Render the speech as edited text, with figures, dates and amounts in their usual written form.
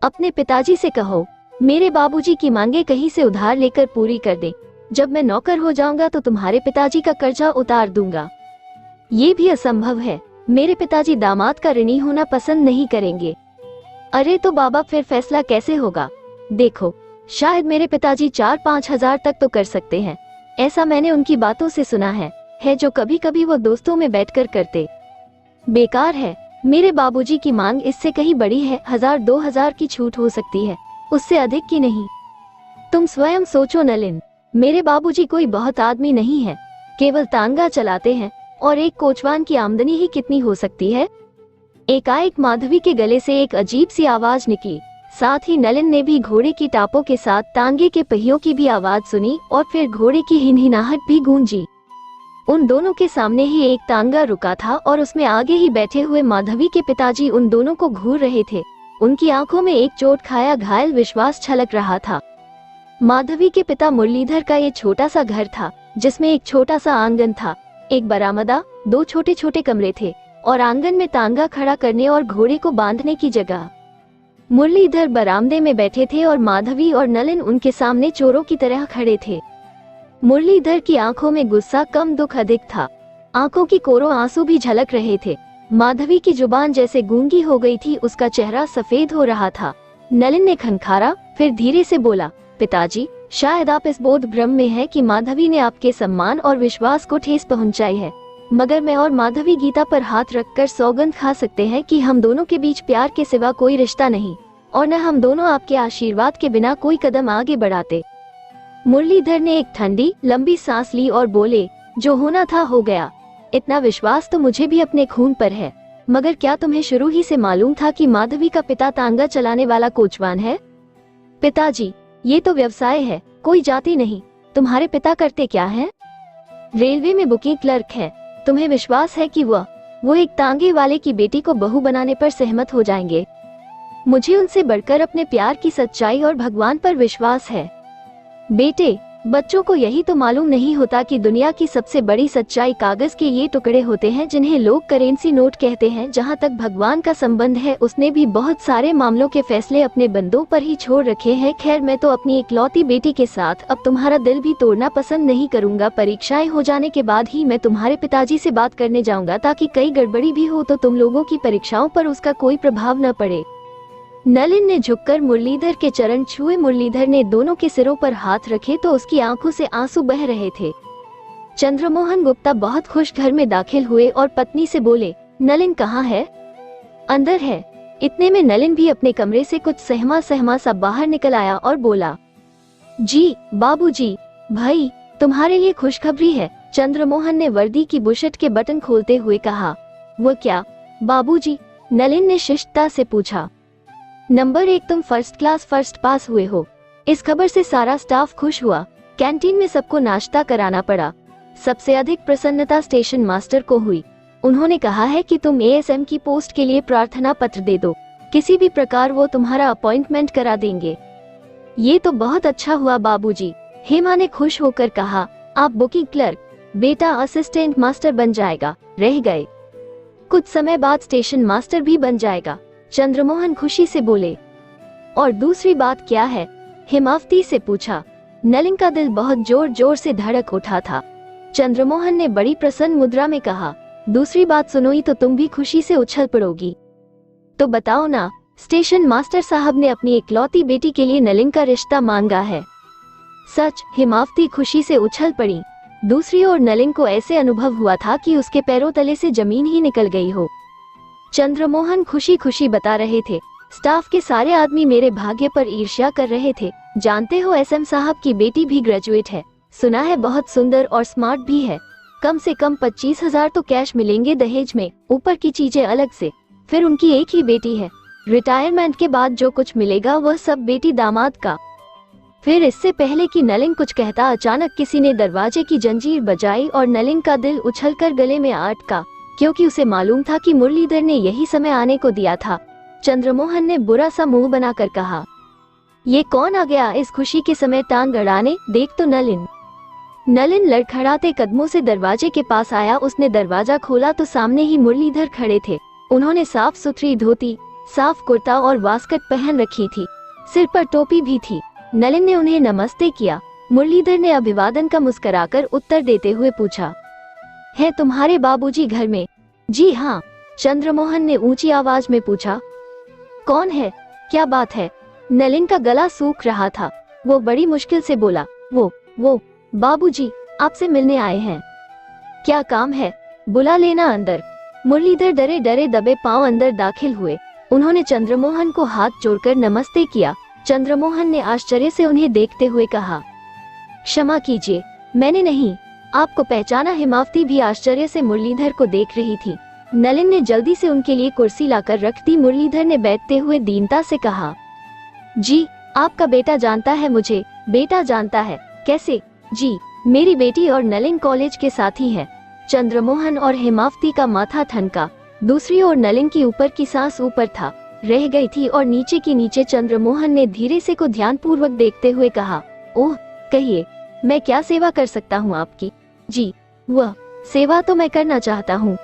अपने पिताजी से कहो मेरे बाबूजी की मांगे कहीं से उधार लेकर पूरी कर दे। जब मैं नौकर हो जाऊंगा तो तुम्हारे पिताजी का कर्जा उतार दूंगा। ये भी असंभव है, मेरे पिताजी दामाद का ऋणी होना पसंद नहीं करेंगे। अरे तो बाबा फिर फैसला कैसे होगा? देखो, शायद मेरे पिताजी 4-5 हजार तक तो कर सकते हैं, ऐसा मैंने उनकी बातों से सुना है जो कभी कभी वो दोस्तों में बैठकर करते। बेकार है, मेरे बाबूजी की मांग इससे कहीं बड़ी है, 1000-2000 की छूट हो सकती है, उससे अधिक की नहीं। तुम स्वयं सोचो नलिन, मेरे बाबूजी कोई बहुत आदमी नहीं है, केवल तांगा चलाते हैं और एक कोचवान की आमदनी ही कितनी हो सकती है? एकाएक माधवी के गले से एक अजीब सी आवाज निकली, साथ ही नलिन ने भी घोड़े की टापों के साथ तांगे के पहियों की भी आवाज सुनी और फिर घोड़े की हिनहिनाहट भी गूंजी। उन दोनों के सामने ही एक तांगा रुका था और उसमें आगे ही बैठे हुए माधवी के पिताजी उन दोनों को घूर रहे थे। उनकी आंखों में एक चोट खाया घायल विश्वास छलक रहा था। माधवी के पिता मुरलीधर का ये छोटा सा घर था, जिसमें एक छोटा सा आंगन था, एक बरामदा, 2 छोटे छोटे कमरे थे और आंगन में तांगा खड़ा करने और घोड़े को बांधने की जगह। मुरलीधर बरामदे में बैठे थे और माधवी और नलिन उनके सामने चोरों की तरह खड़े थे। मुरलीधर की आंखों में गुस्सा कम दुख अधिक था, आंखों की कोरों आंसू भी झलक रहे थे। माधवी की जुबान जैसे गूंगी हो गई थी, उसका चेहरा सफेद हो रहा था। नलिन ने खनखारा, फिर धीरे से बोला, पिताजी, शायद आप इस बोध भ्रम में हैं कि माधवी ने आपके सम्मान और विश्वास को ठेस पहुंचाई है, मगर मैं और माधवी गीता पर हाथ रखकर सौगंध खा सकते हैं कि हम दोनों के बीच प्यार के सिवा कोई रिश्ता नहीं, और न हम दोनों आपके आशीर्वाद के बिना कोई कदम आगे बढ़ाते। मुरलीधर ने एक ठंडी लंबी सांस ली और बोले, जो होना था हो गया। इतना विश्वास तो मुझे भी अपने खून पर है, मगर क्या तुम्हें शुरू ही से मालूम था कि माधवी का पिता तांगा चलाने वाला कोचवान है? पिताजी, ये तो व्यवसाय है, कोई जाति नहीं। तुम्हारे पिता करते क्या हैं? रेलवे में बुकिंग क्लर्क है। तुम्हें विश्वास है कि वो एक तांगे वाले की बेटी को बहू बनाने पर सहमत हो जाएंगे? मुझे उनसे बढ़कर अपने प्यार की सच्चाई और भगवान पर विश्वास है। बेटे, बच्चों को यही तो मालूम नहीं होता कि दुनिया की सबसे बड़ी सच्चाई कागज के ये टुकड़े होते हैं जिन्हें लोग करेंसी नोट कहते हैं। जहाँ तक भगवान का संबंध है, उसने भी बहुत सारे मामलों के फैसले अपने बंदों पर ही छोड़ रखे हैं। खैर, मैं तो अपनी इकलौती बेटी के साथ अब तुम्हारा दिल भी तोड़ना पसंद नहीं करूंगा। परीक्षाएं हो जाने के बाद ही मैं तुम्हारे पिताजी से बात करने जाऊंगा, ताकि कई गड़बड़ी भी हो तो तुम लोगों की परीक्षाओं पर उसका कोई प्रभाव न पड़े। नलिन ने झुककर मुरलीधर के चरण छुए। मुरलीधर ने दोनों के सिरों पर हाथ रखे तो उसकी आंखों से आंसू बह रहे थे। चंद्रमोहन गुप्ता बहुत खुश घर में दाखिल हुए और पत्नी से बोले, नलिन कहाँ है? अंदर है। इतने में नलिन भी अपने कमरे से कुछ सहमा सहमा सा बाहर निकल आया और बोला, जी बाबूजी, भाई तुम्हारे लिए खुशखबरी है। चंद्रमोहन ने वर्दी की बुशट के बटन खोलते हुए कहा। वो क्या बाबूजी? नलिन ने शिष्टता से पूछा। नंबर 1, तुम फर्स्ट क्लास फर्स्ट पास हुए हो। इस खबर से सारा स्टाफ खुश हुआ। कैंटीन में सबको नाश्ता कराना पड़ा। सबसे अधिक प्रसन्नता स्टेशन मास्टर को हुई। उन्होंने कहा है कि तुम एएसएम की पोस्ट के लिए प्रार्थना पत्र दे दो, किसी भी प्रकार वो तुम्हारा अपॉइंटमेंट करा देंगे। ये तो बहुत अच्छा हुआ बाबूजी, हेमा ने खुश होकर कहा। आप बुकिंग क्लर्क, बेटा असिस्टेंट मास्टर बन जाएगा। रह गए कुछ समय बाद स्टेशन मास्टर भी बन जाएगा। चंद्रमोहन खुशी से बोले। और दूसरी बात क्या है? हेमावती से पूछा। नलिन का दिल बहुत जोर जोर से धड़क उठा था। चंद्रमोहन ने बड़ी प्रसन्न मुद्रा में कहा, दूसरी बात सुनोई तो तुम भी खुशी से उछल पड़ोगी। तो बताओ ना। स्टेशन मास्टर साहब ने अपनी इकलौती बेटी के लिए नलिन का रिश्ता मांगा है। सच? हेमावती खुशी से उछल पड़ी। दूसरी ओर नलिन को ऐसे अनुभव हुआ था कि उसके पैरों तले से जमीन ही निकल गई हो। चंद्रमोहन खुशी खुशी बता रहे थे, स्टाफ के सारे आदमी मेरे भाग्य पर ईर्ष्या कर रहे थे। जानते हो, एसएम साहब की बेटी भी ग्रेजुएट है। सुना है बहुत सुंदर और स्मार्ट भी है। कम से कम 25,000 तो कैश मिलेंगे दहेज में, ऊपर की चीजें अलग से। फिर उनकी एक ही बेटी है। रिटायरमेंट के बाद जो कुछ मिलेगा वह सब बेटी दामाद का। फिर इससे पहले कि नलिन कुछ कहता, अचानक किसी ने दरवाजे की जंजीर बजाई और नलिन का दिल उछलकर गले में अटका, क्योंकि उसे मालूम था कि मुरलीधर ने यही समय आने को दिया था। चंद्रमोहन ने बुरा सा मुंह बनाकर कहा, ये कौन आ गया इस खुशी के समय टांग अड़ाने? देख तो नलिन। नलिन लड़खड़ाते कदमों से दरवाजे के पास आया। उसने दरवाजा खोला तो सामने ही मुरलीधर खड़े थे। उन्होंने साफ सुथरी धोती, साफ कुर्ता और वास्कट पहन रखी थी, सिर पर टोपी भी थी। नलिन ने उन्हें नमस्ते किया। मुरलीधर ने अभिवादन का मुस्कुराकर उत्तर देते हुए पूछा, है तुम्हारे बाबूजी घर में? जी हाँ, चंद्रमोहन ने ऊंची आवाज में पूछा। कौन है, क्या बात है? नलिन का गला सूख रहा था। वो बड़ी मुश्किल से बोला, वो बाबूजी आपसे मिलने आए हैं। क्या काम है? बुला लेना अंदर। मुरलीधर डरे डरे दबे पांव अंदर दाखिल हुए। उन्होंने चंद्रमोहन को हाथ जोड़कर नमस्ते किया। चंद्रमोहन ने आश्चर्य से उन्हें देखते हुए कहा, क्षमा कीजिए, मैंने नहीं आपको पहचाना। हिमावती भी आश्चर्य से मुरलीधर को देख रही थी। नलिन ने जल्दी से उनके लिए कुर्सी लाकर रख दी। मुरलीधर ने बैठते हुए दीनता से कहा, जी आपका बेटा जानता है मुझे? बेटा जानता है? कैसे? जी मेरी बेटी और नलिन कॉलेज के साथी है। चंद्रमोहन और हिमावती का माथा ठनका। दूसरी ओर नलिन की ऊपर की सांस ऊपर था रह गई थी और नीचे की नीचे। चंद्रमोहन ने धीरे से को ध्यानपूर्वक देखते हुए कहा, ओह कहिए, मैं क्या सेवा कर सकता हूँ आपकी? जी वह सेवा तो मैं करना चाहता हूँ,